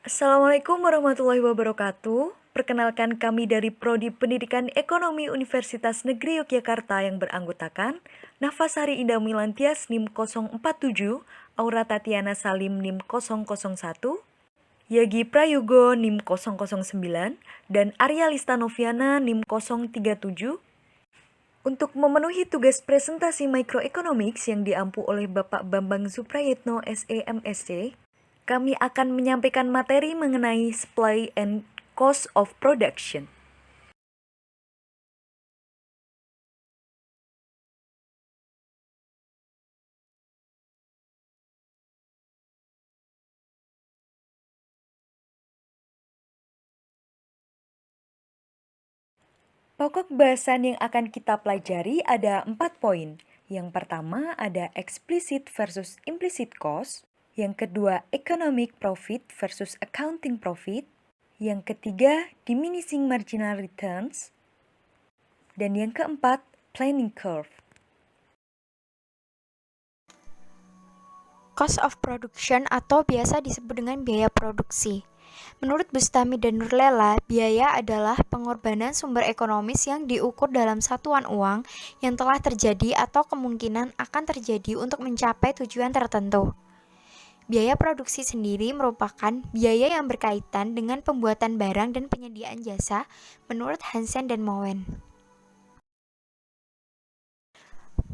Assalamualaikum warahmatullahi wabarakatuh. Perkenalkan kami dari Prodi Pendidikan Ekonomi Universitas Negeri Yogyakarta yang beranggotakan Nafasari Indah Milantias NIM 047, Aura Tatiana Salim NIM 001, Yagi Prayogo NIM 009, dan Arya Lista Noviana NIM 037. Untuk memenuhi tugas presentasi Microeconomics yang diampu oleh Bapak Bambang Suprayitno SEMSC, kami akan menyampaikan materi mengenai supply and cost of production. Pokok bahasan yang akan kita pelajari ada 4 poin. Yang pertama ada explicit versus implicit cost. Yang kedua economic profit versus accounting profit. Yang ketiga diminishing marginal returns. Dan yang keempat planning curve. Cost of production atau biasa disebut dengan biaya produksi. Menurut Bustami dan Nurlela, biaya adalah pengorbanan sumber ekonomis yang diukur dalam satuan uang yang telah terjadi atau kemungkinan akan terjadi untuk mencapai tujuan tertentu. Biaya produksi sendiri merupakan biaya yang berkaitan dengan pembuatan barang dan penyediaan jasa menurut Hansen dan Moen.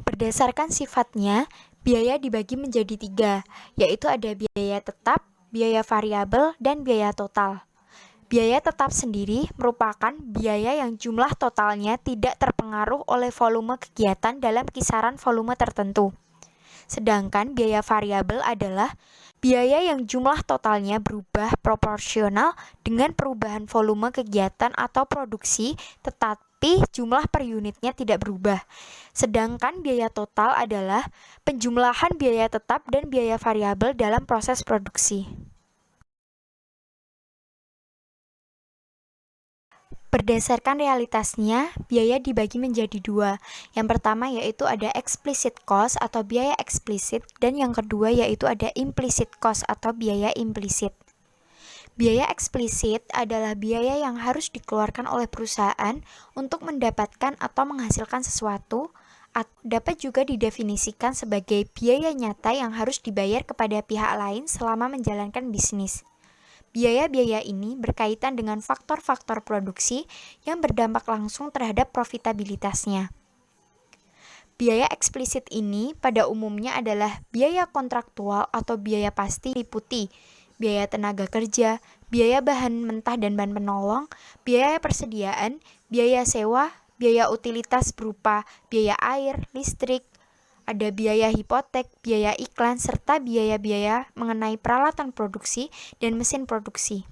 Berdasarkan sifatnya, biaya dibagi menjadi 3, yaitu ada biaya tetap, biaya variabel, dan biaya total. Biaya tetap sendiri merupakan biaya yang jumlah totalnya tidak terpengaruh oleh volume kegiatan dalam kisaran volume tertentu. Sedangkan biaya variabel adalah biaya yang jumlah totalnya berubah proporsional dengan perubahan volume kegiatan atau produksi, tetapi jumlah per unitnya tidak berubah. Sedangkan biaya total adalah penjumlahan biaya tetap dan biaya variabel dalam proses produksi. Berdasarkan realitasnya, biaya dibagi menjadi 2. Yang pertama yaitu ada explicit cost atau biaya eksplisit, dan yang kedua yaitu ada implicit cost atau biaya implisit. Biaya eksplisit adalah biaya yang harus dikeluarkan oleh perusahaan untuk mendapatkan atau menghasilkan sesuatu, atau dapat juga didefinisikan sebagai biaya nyata yang harus dibayar kepada pihak lain selama menjalankan bisnis. Biaya-biaya ini berkaitan dengan faktor-faktor produksi yang berdampak langsung terhadap profitabilitasnya. Biaya eksplisit ini pada umumnya adalah biaya kontraktual atau biaya pasti liputi biaya tenaga kerja, biaya bahan mentah dan bahan penolong, biaya persediaan, biaya sewa, biaya utilitas berupa biaya air, listrik, ada biaya hipotek, biaya iklan, serta biaya-biaya mengenai peralatan produksi dan mesin produksi.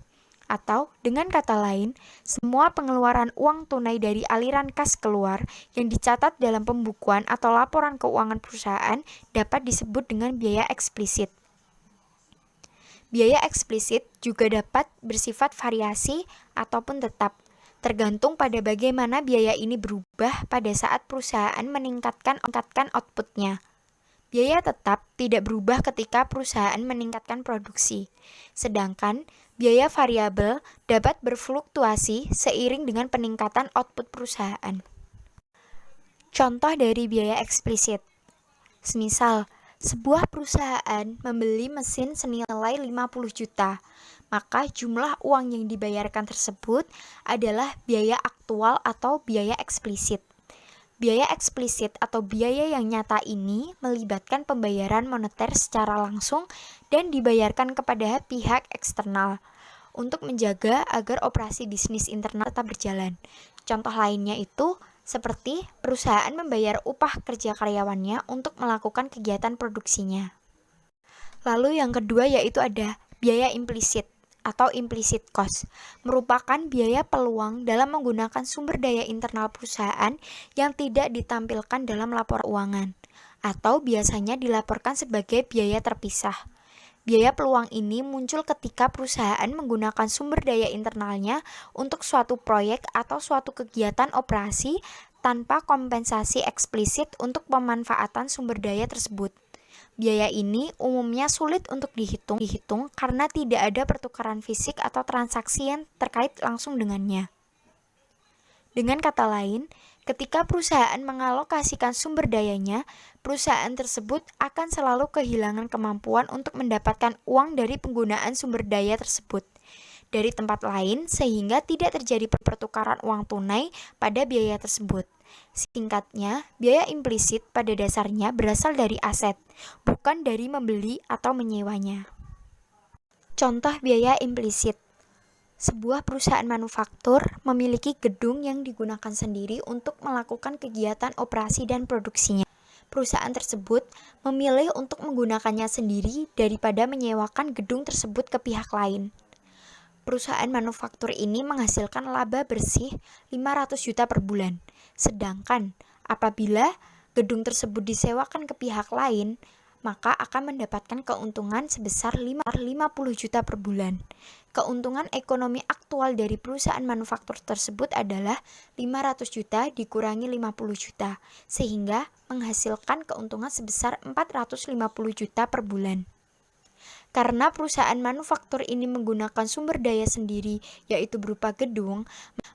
Atau, dengan kata lain, semua pengeluaran uang tunai dari aliran kas keluar yang dicatat dalam pembukuan atau laporan keuangan perusahaan dapat disebut dengan biaya eksplisit. Biaya eksplisit juga dapat bersifat variasi ataupun tetap, tergantung pada bagaimana biaya ini berubah pada saat perusahaan meningkatkan outputnya. Biaya tetap tidak berubah ketika perusahaan meningkatkan produksi, sedangkan biaya variabel dapat berfluktuasi seiring dengan peningkatan output perusahaan. Contoh dari biaya eksplisit, semisal sebuah perusahaan membeli mesin senilai 50 juta, maka jumlah uang yang dibayarkan tersebut adalah biaya aktual atau biaya eksplisit. Biaya eksplisit atau biaya yang nyata ini melibatkan pembayaran moneter secara langsung dan dibayarkan kepada pihak eksternal untuk menjaga agar operasi bisnis internal tetap berjalan. Contoh lainnya itu seperti perusahaan membayar upah kerja karyawannya untuk melakukan kegiatan produksinya. Lalu yang kedua yaitu ada biaya implisit atau implicit cost, merupakan biaya peluang dalam menggunakan sumber daya internal perusahaan yang tidak ditampilkan dalam laporan keuangan, atau biasanya dilaporkan sebagai biaya terpisah. Biaya peluang ini muncul ketika perusahaan menggunakan sumber daya internalnya untuk suatu proyek atau suatu kegiatan operasi tanpa kompensasi eksplisit untuk pemanfaatan sumber daya tersebut. Biaya ini umumnya sulit untuk dihitung karena tidak ada pertukaran fisik atau transaksi yang terkait langsung dengannya. Dengan kata lain, ketika perusahaan mengalokasikan sumber dayanya, perusahaan tersebut akan selalu kehilangan kemampuan untuk mendapatkan uang dari penggunaan sumber daya tersebut dari tempat lain sehingga tidak terjadi pertukaran uang tunai pada biaya tersebut. Singkatnya, biaya implisit pada dasarnya berasal dari aset, bukan dari membeli atau menyewanya. Contoh biaya implisit. Sebuah perusahaan manufaktur memiliki gedung yang digunakan sendiri untuk melakukan kegiatan operasi dan produksinya. Perusahaan tersebut memilih untuk menggunakannya sendiri daripada menyewakan gedung tersebut ke pihak lain. Perusahaan manufaktur ini menghasilkan laba bersih 500 juta per bulan. Sedangkan apabila gedung tersebut disewakan ke pihak lain, maka akan mendapatkan keuntungan sebesar 50 juta per bulan. Keuntungan ekonomi aktual dari perusahaan manufaktur tersebut adalah 500 juta dikurangi 50 juta, sehingga menghasilkan keuntungan sebesar 450 juta per bulan. Karena perusahaan manufaktur ini menggunakan sumber daya sendiri, yaitu berupa gedung,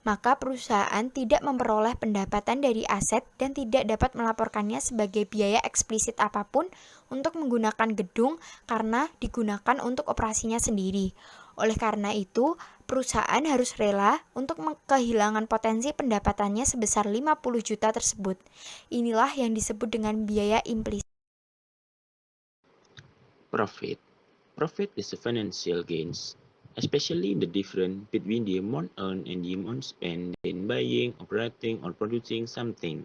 maka perusahaan tidak memperoleh pendapatan dari aset dan tidak dapat melaporkannya sebagai biaya eksplisit apapun untuk menggunakan gedung karena digunakan untuk operasinya sendiri. Oleh karena itu, perusahaan harus rela untuk kehilangan potensi pendapatannya sebesar 50 juta tersebut. Inilah yang disebut dengan biaya implisit. Profit. Profit is the financial gains, especially the difference between the amount earned and the amount spent in buying, operating, or producing something.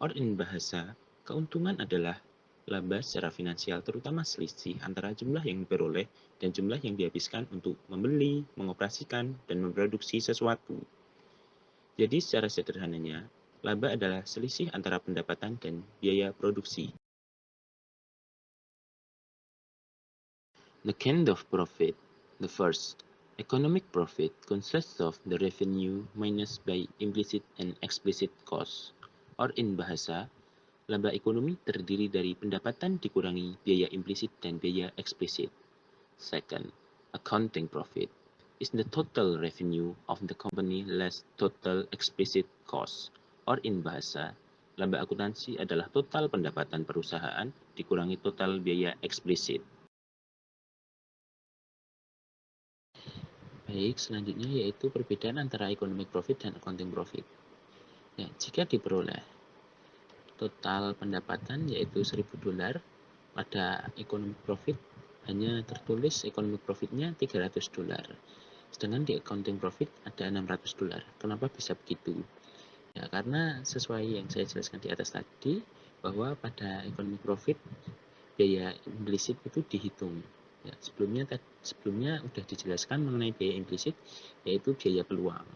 Or in bahasa, keuntungan adalah laba secara finansial, terutama selisih antara jumlah yang diperoleh dan jumlah yang dihabiskan untuk membeli, mengoperasikan, dan memproduksi sesuatu. Jadi secara sederhananya, laba adalah selisih antara pendapatan dan biaya produksi. The kind of profit. The first, economic profit consists of the revenue minus by implicit and explicit costs. Or in bahasa, laba ekonomi terdiri dari pendapatan dikurangi biaya implisit dan biaya eksplisit. Second, accounting profit is the total revenue of the company less total explicit costs. Or in bahasa, laba akuntansi adalah total pendapatan perusahaan dikurangi total biaya eksplisit. Baik, selanjutnya yaitu perbedaan antara economic profit dan accounting profit. Ya, jika diperoleh total pendapatan yaitu $1.000, pada economic profit hanya tertulis economic profitnya $300. Sedangkan di accounting profit ada $600. Kenapa bisa begitu? Ya, karena sesuai yang saya jelaskan di atas tadi, bahwa pada economic profit biaya implisit itu dihitung. Ya, sebelumnya sudah dijelaskan mengenai biaya implisit, yaitu biaya peluang.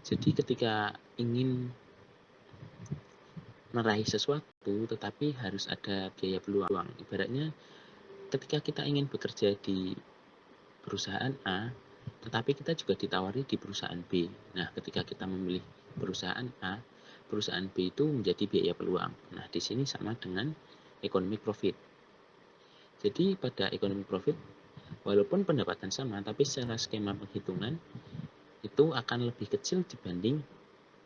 Jadi ketika ingin meraih sesuatu, tetapi harus ada biaya peluang. Ibaratnya ketika kita ingin bekerja di perusahaan A, tetapi kita juga ditawari di perusahaan B. Nah, ketika kita memilih perusahaan A, perusahaan B itu menjadi biaya peluang. Nah, di sini sama dengan economic profit. Jadi pada economic profit, walaupun pendapatan sama, tapi secara skema penghitungan itu akan lebih kecil dibanding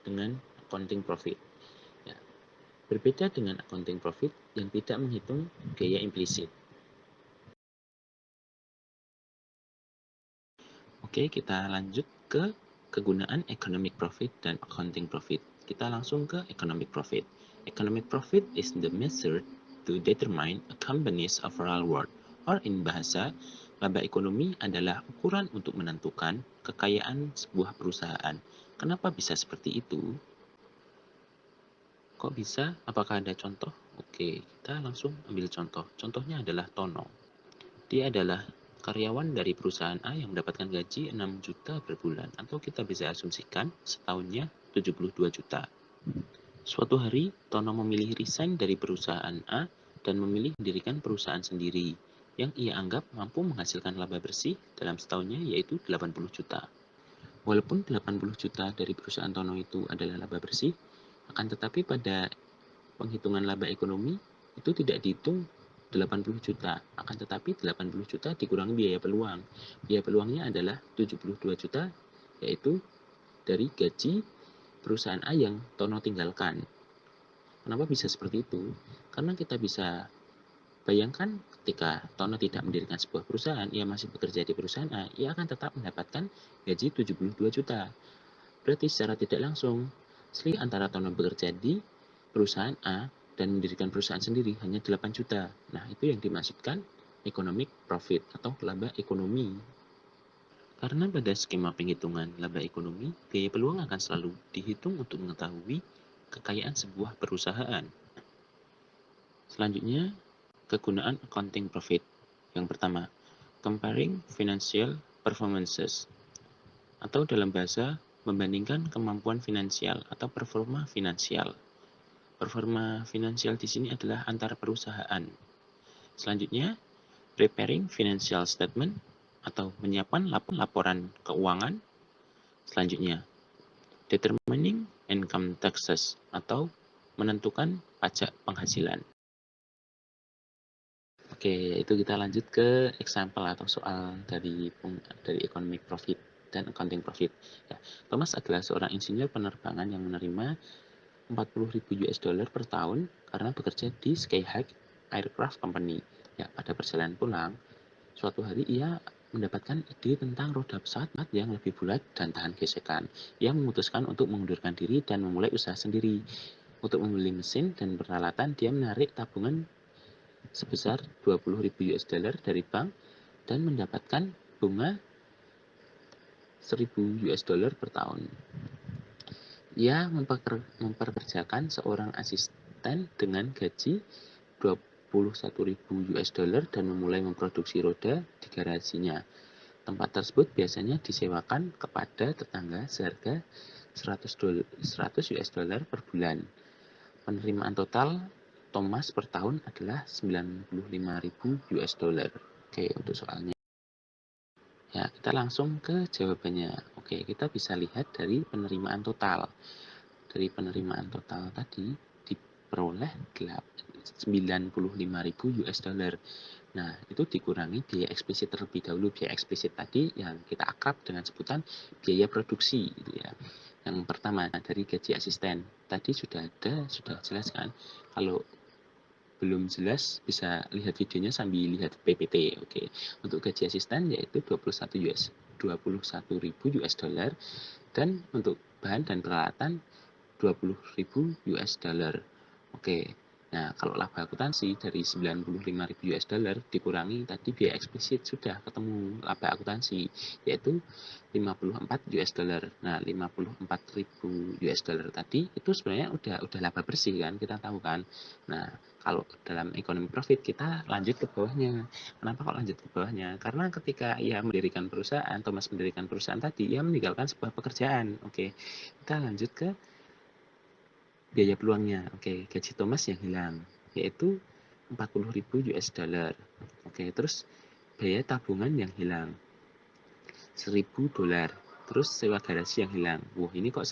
dengan accounting profit. Ya, berbeda dengan accounting profit yang tidak menghitung biaya implisit. Oke, kita lanjut ke kegunaan economic profit dan accounting profit. Kita langsung ke economic profit. Economic profit is the method to determine a company's overall worth, or in bahasa, laba ekonomi adalah ukuran untuk menentukan kekayaan sebuah perusahaan. Kenapa bisa seperti itu? Kok bisa? Apakah ada contoh? Oke, kita langsung ambil contoh. Contohnya adalah Tono. Dia adalah karyawan dari perusahaan A yang mendapatkan gaji 6 juta per bulan, atau kita bisa asumsikan setahunnya 72 juta. Suatu hari, Tono memilih resign dari perusahaan A dan memilih mendirikan perusahaan sendiri yang ia anggap mampu menghasilkan laba bersih dalam setahunnya yaitu 80 juta. Walaupun 80 juta dari perusahaan Tono itu adalah laba bersih, akan tetapi pada penghitungan laba ekonomi itu tidak dihitung 80 juta. Akan tetapi 80 juta dikurangi biaya peluang. Biaya peluangnya adalah 72 juta, yaitu dari gaji perusahaan A yang Tono tinggalkan. Kenapa bisa seperti itu? Karena kita bisa bayangkan ketika Tono tidak mendirikan sebuah perusahaan, ia masih bekerja di perusahaan A, ia akan tetap mendapatkan gaji 72 juta. Berarti secara tidak langsung, selisih antara Tono bekerja di perusahaan A dan mendirikan perusahaan sendiri hanya 8 juta. Nah, itu yang dimaksudkan economic profit atau laba ekonomi. Karena pada skema penghitungan laba ekonomi, biaya peluang akan selalu dihitung untuk mengetahui kekayaan sebuah perusahaan. Selanjutnya, kegunaan accounting profit. Yang pertama, comparing financial performances, atau dalam bahasa membandingkan kemampuan finansial atau performa finansial. Performa finansial di sini adalah antar perusahaan. Selanjutnya, preparing financial statement atau menyiapkan laporan keuangan. Selanjutnya, determining income taxes atau menentukan pajak penghasilan. Oke, itu kita lanjut ke example atau soal dari economic profit dan accounting profit. Ya, Thomas adalah seorang insinyur penerbangan yang menerima 40.000 US dollar per tahun karena bekerja di Skyhawk Aircraft Company. Ya, pada perjalanan pulang, suatu hari ia mendapatkan ide tentang roda pesawat yang lebih bulat dan tahan gesekan. Ia memutuskan untuk mengundurkan diri dan memulai usaha sendiri. Untuk membeli mesin dan peralatan, dia menarik tabungan sebesar 20.000 US dollar dari bank dan mendapatkan bunga 1.000 US dollar per tahun. Ia memperkerjakan seorang asisten dengan gaji 21.000 US dollar dan memulai memproduksi roda di garasinya. Tempat tersebut biasanya disewakan kepada tetangga seharga 100 US dollar per bulan. Penerimaan total Thomas per tahun adalah 95.000 US dollar. Oke, untuk soalnya. Ya, kita langsung ke jawabannya. Oke, kita bisa lihat dari penerimaan total. Dari penerimaan total tadi diperoleh 95.000 US dollar. Nah, itu dikurangi biaya eksplisit terlebih dahulu. Biaya eksplisit tadi yang kita akrab dengan sebutan biaya produksi gitu ya. Yang pertama dari gaji asisten. Tadi sudah jelas kan. Kalau belum jelas bisa lihat videonya sambil lihat PPT. Oke. Untuk gaji asisten yaitu 21.000 US dollar dan untuk bahan dan peralatan 20.000 US dollar. Oke. Nah, kalau laba akuntansi dari 95.000 US dollar dikurangi tadi biaya eksplisit sudah ketemu laba akuntansi yaitu 54 US dollar. Nah, 54.000 US dollar tadi itu sebenarnya udah laba bersih kan, kita tahu kan. Nah, kalau dalam ekonomi profit kita lanjut ke bawahnya. Kenapa kok lanjut ke bawahnya? Karena ketika ia mendirikan perusahaan, Thomas mendirikan perusahaan tadi, ia meninggalkan sebuah pekerjaan. Oke. Kita lanjut ke biaya peluangnya. Oke, gaji Thomas yang hilang yaitu 40.000 US dollar. Oke, terus biaya tabungan yang hilang 1.000 dolar. Terus sewa garasi yang hilang. Wah, ini kok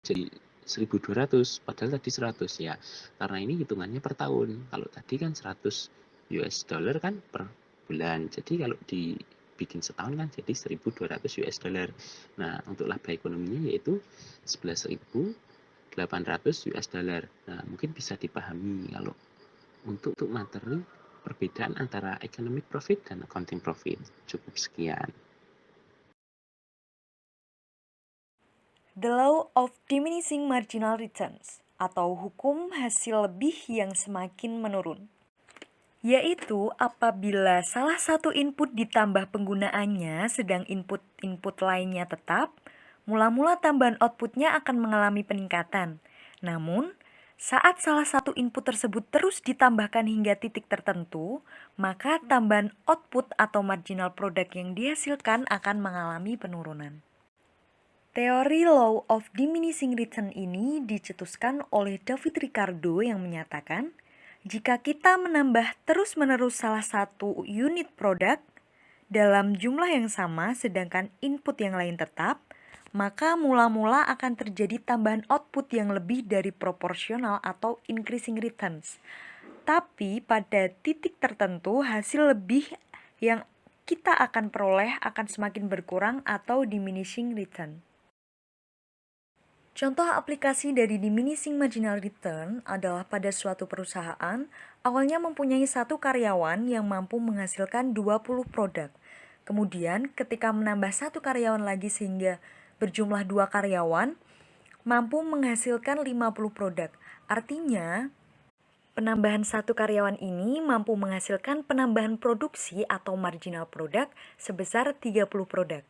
jadi 1.200 padahal tadi 100 ya. Karena ini hitungannya per tahun. Kalau tadi kan 100 US dollar kan per bulan. Jadi kalau dibikin setahun kan jadi 1.200 US dollar. Nah, untuk laba ekonominya yaitu 11.800 US dollar. Nah, mungkin bisa dipahami kalau untuk materi perbedaan antara economic profit dan accounting profit. Cukup sekian. The Law of Diminishing Marginal Returns atau hukum hasil lebih yang semakin menurun, yaitu apabila salah satu input ditambah penggunaannya sedang input lainnya tetap, mula-mula tambahan outputnya akan mengalami peningkatan. Namun, saat salah satu input tersebut terus ditambahkan hingga titik tertentu, maka tambahan output atau marginal product yang dihasilkan akan mengalami penurunan. Teori Law of Diminishing Return ini dicetuskan oleh David Ricardo yang menyatakan, jika kita menambah terus-menerus salah satu unit produk dalam jumlah yang sama sedangkan input yang lain tetap, maka mula-mula akan terjadi tambahan output yang lebih dari proporsional atau increasing returns. Tapi pada titik tertentu hasil lebih yang kita akan peroleh akan semakin berkurang atau diminishing return. Contoh aplikasi dari diminishing marginal return adalah pada suatu perusahaan awalnya mempunyai 1 karyawan yang mampu menghasilkan 20 produk. Kemudian ketika menambah 1 karyawan lagi sehingga berjumlah 2 karyawan, mampu menghasilkan 50 produk. Artinya, penambahan 1 karyawan ini mampu menghasilkan penambahan produksi atau marginal product sebesar 30 produk.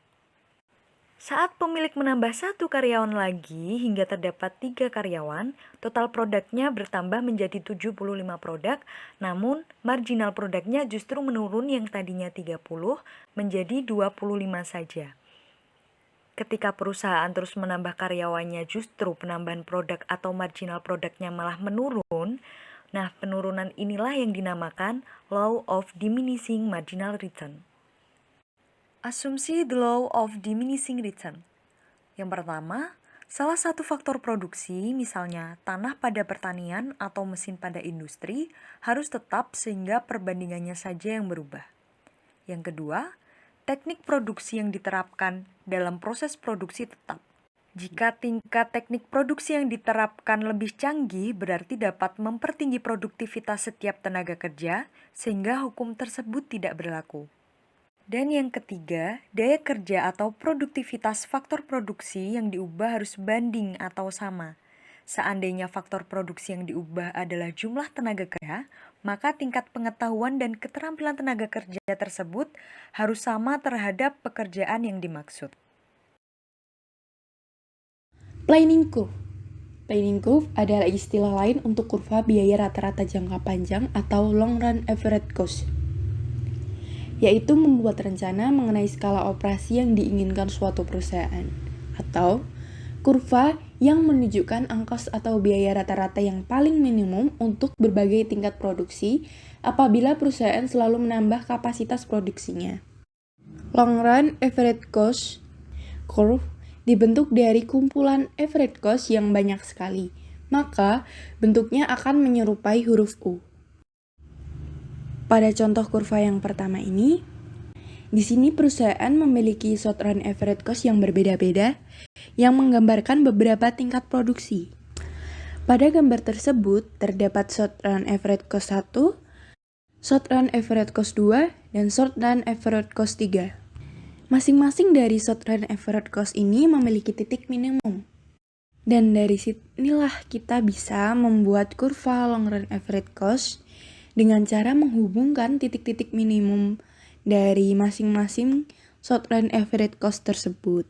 Saat pemilik menambah 1 karyawan lagi hingga terdapat 3 karyawan, total produknya bertambah menjadi 75 produk, namun marginal produknya justru menurun yang tadinya 30 menjadi 25 saja. Ketika perusahaan terus menambah karyawannya justru penambahan produk atau marginal produknya malah menurun, nah penurunan inilah yang dinamakan Law of Diminishing Marginal Return. Asumsi the law of diminishing return. Yang pertama, salah satu faktor produksi, misalnya tanah pada pertanian atau mesin pada industri, harus tetap sehingga perbandingannya saja yang berubah. Yang kedua, teknik produksi yang diterapkan dalam proses produksi tetap. Jika tingkat teknik produksi yang diterapkan lebih canggih, berarti dapat mempertinggi produktivitas setiap tenaga kerja, sehingga hukum tersebut tidak berlaku. Dan yang ketiga, daya kerja atau produktivitas faktor produksi yang diubah harus banding atau sama. Seandainya faktor produksi yang diubah adalah jumlah tenaga kerja, maka tingkat pengetahuan dan keterampilan tenaga kerja tersebut harus sama terhadap pekerjaan yang dimaksud. Planning curve. Planning curve adalah istilah lain untuk kurva biaya rata-rata jangka panjang atau long run average cost, yaitu membuat rencana mengenai skala operasi yang diinginkan suatu perusahaan, atau kurva yang menunjukkan ongkos atau biaya rata-rata yang paling minimum untuk berbagai tingkat produksi apabila perusahaan selalu menambah kapasitas produksinya. Long run average cost curve dibentuk dari kumpulan average cost yang banyak sekali, maka bentuknya akan menyerupai huruf U. Pada contoh kurva yang pertama ini, di sini perusahaan memiliki short run average cost yang berbeda-beda yang menggambarkan beberapa tingkat produksi. Pada gambar tersebut terdapat short run average cost 1, short run average cost 2, dan short run average cost 3. Masing-masing dari short run average cost ini memiliki titik minimum. Dan dari sinilah kita bisa membuat kurva long run average cost dengan cara menghubungkan titik-titik minimum dari masing-masing short run average cost tersebut.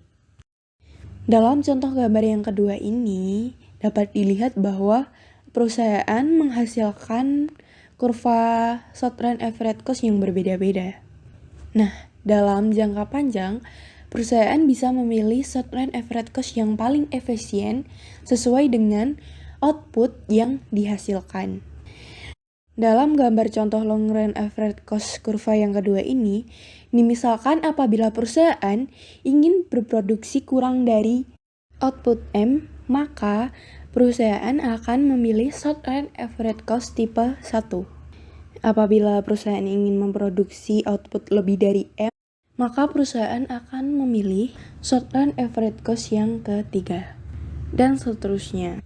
Dalam contoh gambar yang kedua ini, dapat dilihat bahwa perusahaan menghasilkan kurva short run average cost yang berbeda-beda. Nah, dalam jangka panjang, perusahaan bisa memilih short run average cost yang paling efisien sesuai dengan output yang dihasilkan. Dalam gambar contoh long run average cost kurva yang kedua ini, dimisalkan apabila perusahaan ingin berproduksi kurang dari output M, maka perusahaan akan memilih short run average cost tipe 1. Apabila perusahaan ingin memproduksi output lebih dari M, maka perusahaan akan memilih short run average cost yang ketiga, dan seterusnya.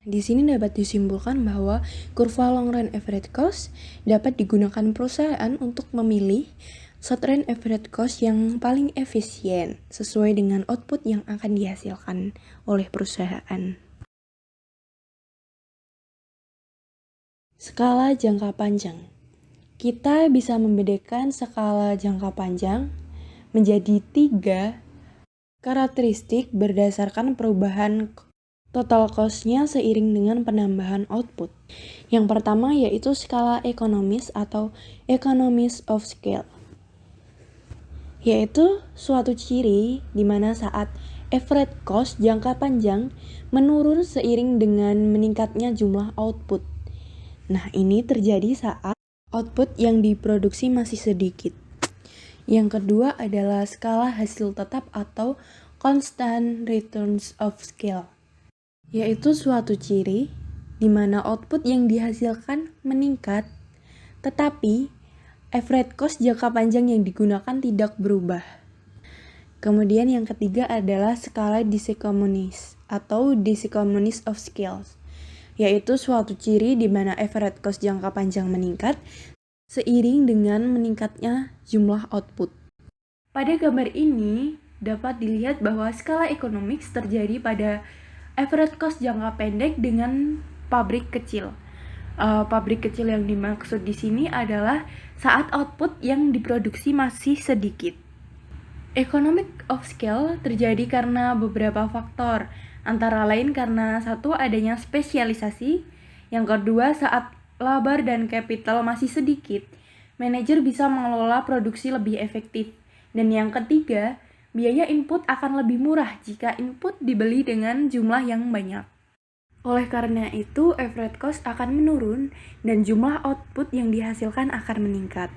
Di sini dapat disimpulkan bahwa kurva long run average cost dapat digunakan perusahaan untuk memilih short run average cost yang paling efisien sesuai dengan output yang akan dihasilkan oleh perusahaan. Skala jangka panjang. Kita bisa membedakan skala jangka panjang menjadi 3 karakteristik berdasarkan perubahan total cost-nya seiring dengan penambahan output. Yang pertama yaitu skala ekonomis atau economies of scale, yaitu suatu ciri di mana saat average cost jangka panjang menurun seiring dengan meningkatnya jumlah output. Nah, ini terjadi saat output yang diproduksi masih sedikit. Yang kedua adalah skala hasil tetap atau constant returns of scale, yaitu suatu ciri di mana output yang dihasilkan meningkat, tetapi average cost jangka panjang yang digunakan tidak berubah. Kemudian yang ketiga adalah skala diseconomies atau diseconomies of scales, yaitu suatu ciri di mana average cost jangka panjang meningkat seiring dengan meningkatnya jumlah output. Pada gambar ini dapat dilihat bahwa skala economics terjadi pada average cost jangka pendek dengan pabrik kecil. Pabrik kecil yang dimaksud di sini adalah saat output yang diproduksi masih sedikit. Economic of scale terjadi karena beberapa faktor, antara lain karena satu adanya spesialisasi, yang kedua saat laba dan capital masih sedikit, manajer bisa mengelola produksi lebih efektif, dan yang ketiga, biaya input akan lebih murah jika input dibeli dengan jumlah yang banyak. Oleh karena itu, average cost akan menurun dan jumlah output yang dihasilkan akan meningkat.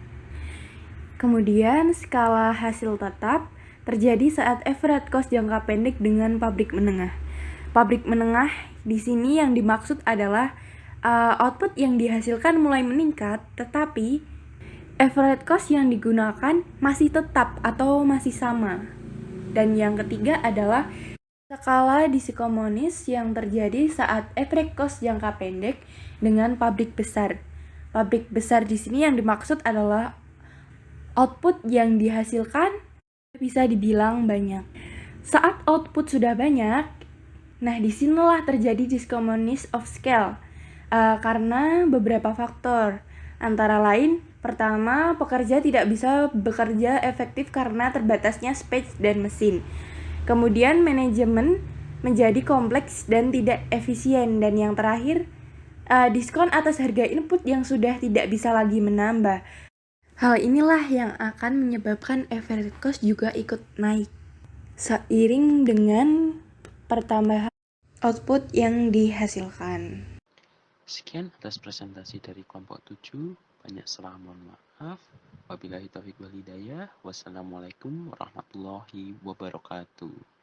Kemudian, skala hasil tetap terjadi saat average cost jangka pendek dengan pabrik menengah. Pabrik menengah di sini yang dimaksud adalah output yang dihasilkan mulai meningkat, tetapi average cost yang digunakan masih tetap atau masih sama. Dan yang ketiga adalah skala diseconomies yang terjadi saat average cost jangka pendek dengan pabrik besar. Pabrik besar di sini yang dimaksud adalah output yang dihasilkan bisa dibilang banyak. Saat output sudah banyak, nah disinilah terjadi diseconomies of scale karena beberapa faktor. Antara lain, pertama, pekerja tidak bisa bekerja efektif karena terbatasnya space dan mesin. Kemudian manajemen menjadi kompleks dan tidak efisien. Dan yang terakhir, diskon atas harga input yang sudah tidak bisa lagi menambah. Hal inilah yang akan menyebabkan average cost juga ikut naik seiring dengan pertambahan output yang dihasilkan. Sekian atas presentasi dari kelompok 7. Banyak salah, mohon maaf. Wabillahi taufiq wal hidayah. Wassalamualaikum warahmatullahi wabarakatuh.